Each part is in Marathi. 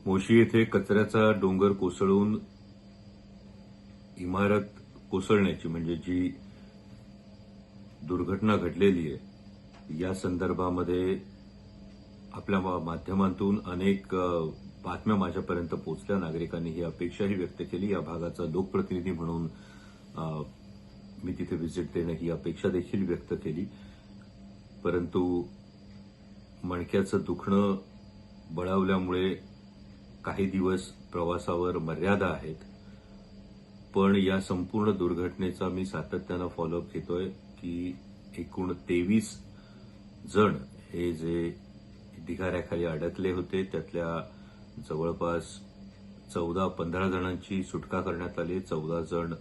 मोशी येथे कचऱ्याचा डोंगर कोसळून इमारत कोसळण्याची म्हणजे जी दुर्घटना घडलेली आहे या संदर्भामध्ये आपल्या माध्यमातून अनेक बातम्या माझ्यापर्यंत पोहोचल्या. नागरिकांनी ही अपेक्षाही व्यक्त केली. या भागाचा लोकप्रतिनिधी म्हणून मी तिथे व्हिजिट देणं ही अपेक्षा देखील व्यक्त केली. परंतु मणक्याचं दुखणं बळावल्यामुळे काही दिवस प्रवासावर मर्यादा आहेत. पण या संपूर्ण दुर्घटनेचा मी सातत्यानं फॉलोअप घेतोय की एकूण 23 जण हे जे ढिगाऱ्याखाली अडकले होते त्यातल्या जवळपास 14-15 जणांची सुटका करण्यात आली. 14 जण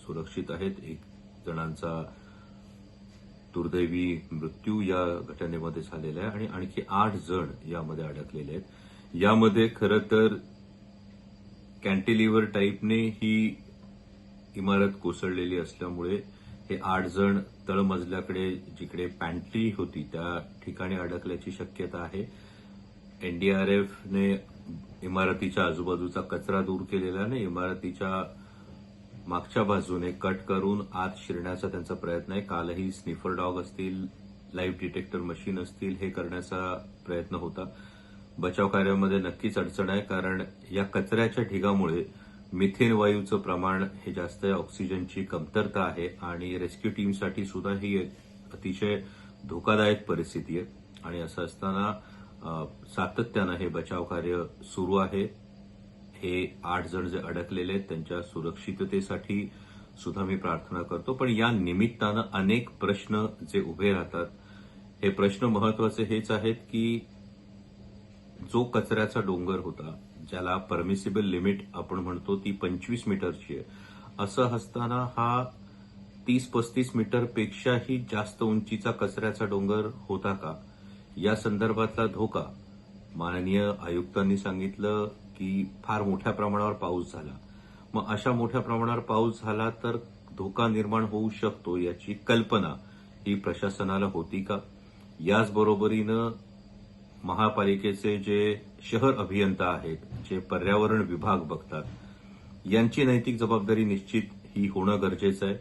सुरक्षित आहेत. 1 जणांचा दुर्दैवी मृत्यू या घटनेमध्ये झालेला आहे आणि आणखी 8 जण यामध्ये अडकलेले आहेत. यामध्ये खरं तर कॅन्टिलिव्हर टाईपने ही इमारत कोसळलेली असल्यामुळे हे 8 जण तळमजल्याकडे जिकडे पॅन्ट्री होती त्या ठिकाणी अडकल्याची शक्यता आहे. एनडीआरएफने इमारतीच्या आजूबाजूचा कचरा दूर केलेला आहे. इमारतीच्या मागच्या बाजूने कट करून आत शिरण्याचा त्यांचा प्रयत्न आहे. कालही स्निफर डॉग असतील, लाईव्ह डिटेक्टर मशीन असतील हे करण्याचा प्रयत्न होता. बचाव कार्यामध्ये नक्कीच अडचण आहे कारण या कचऱ्याच्या ढिगामुळे मिथेन वायूचं प्रमाण हे जास्त आहे. ऑक्सिजनची कमतरता आहे आणि रेस्क्यू टीमसाठी सुद्धा ही अतिशय धोकादायक परिस्थिती आहे. आणि असं असताना सातत्यानं हे बचाव कार्य सुरू आहे. हे 8 जण जे अडकलेले आहेत त्यांच्या सुरक्षिततेसाठी सुद्धा मी प्रार्थना करतो. पण या निमित्तानं अनेक प्रश्न जे उभे राहतात हे प्रश्न महत्वाचे हेच आहेत की जो कचऱ्याचा डोंगर होता ज्याला परमिसिबल लिमिट आपण म्हणतो ती 25 मीटरची आहे. असं असताना हा 30-35 मीटरपेक्षाही जास्त उंचीचा कचऱ्याचा डोंगर होता का? या संदर्भातला धोका माननीय आयुक्तांनी सांगितलं की फार मोठ्या प्रमाणावर पाऊस झाला. मग अशा मोठ्या प्रमाणावर पाऊस झाला तर धोका निर्माण होऊ शकतो याची कल्पना ही प्रशासनाला होती का? याचबरोबरीनं महापालिकेचे जे शहर अभियंता आहेत, जे पर्यावरण विभाग बघतात, यांची नैतिक जबाबदारी निश्चित ही होणं गरजेचं आहे.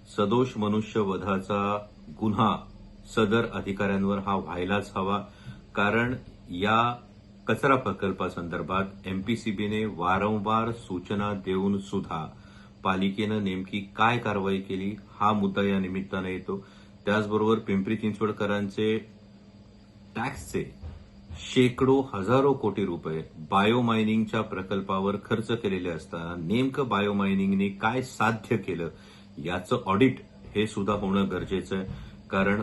सदोष मनुष्यवधाचा गुन्हा सदर अधिकाऱ्यांवर हा व्हायलाच हवा कारण या कचरा प्रकल्पासंदर्भात एमपीसीबीने वारंवार सूचना देऊन सुद्धा पालिकेनं नेमकी काय कारवाई केली हा मुद्दा या निमित्तानं येतो. त्याचबरोबर पिंपरी चिंचवडकरांचे टॅक्सचे शेकडो हजारो कोटी रुपये बायोमायनिंगच्या प्रकल्पावर खर्च केलेले असताना नेमकं बायोमायनिंगने काय साध्य केलं याचं ऑडिट हे सुद्धा होणं गरजेचं आहे. कारण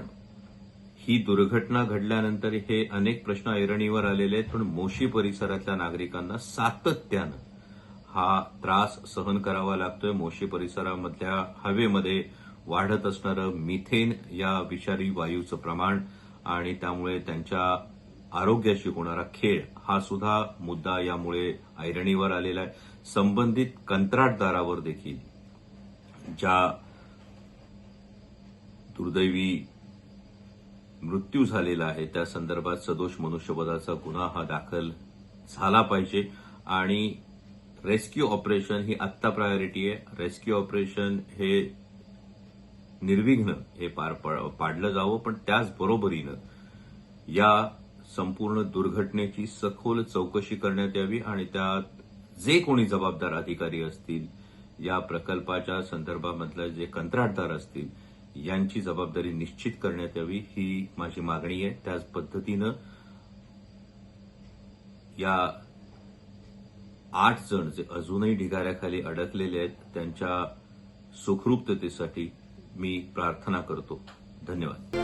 ही दुर्घटना घडल्यानंतर हे अनेक प्रश्न ऐरणीवर आलेले आहेत. पण मोशी परिसरातल्या नागरिकांना सातत्यानं हा त्रास सहन करावा लागतोय. मोशी परिसरामधल्या हवेमध्ये वाढत असणारं मिथेन या विषारी वायूचं प्रमाण आणि त्यामुळे त्यांच्या आरोग्याशी होणारा खेळ हा सुद्धा मुद्दा यामुळे ऐरणीवर आलेला आहे. संबंधित कंत्राटदारावर देखील ज्या दुर्दैवी मृत्यू झालेला आहे त्या संदर्भात सदोष मनुष्यवधाचा गुन्हा हा दाखल झाला पाहिजे आणि रेस्क्यू ऑपरेशन ही आत्ता प्रायोरिटी आहे. रेस्क्यू ऑपरेशन हे निर्विघ्न हे पार पाडलं जावं. पण त्याचबरोबरीनं या संपूर्ण दुर्घटनेची सखोल चौकशी करण्यात यावी आणि त्यात जे कोणी जबाबदार अधिकारी असतील, या प्रकल्पाच्या संदर्भामधले जे कंत्राटदार असतील यांची जबाबदारी निश्चित करण्यात यावी ही माझी मागणी आहे. त्याच पद्धतीनं या 8 जण जे अजूनही ढिगाऱ्याखाली अडकलेले आहेत त्यांच्या सुखरूपतेसाठी मी प्रार्थना करतो. धन्यवाद.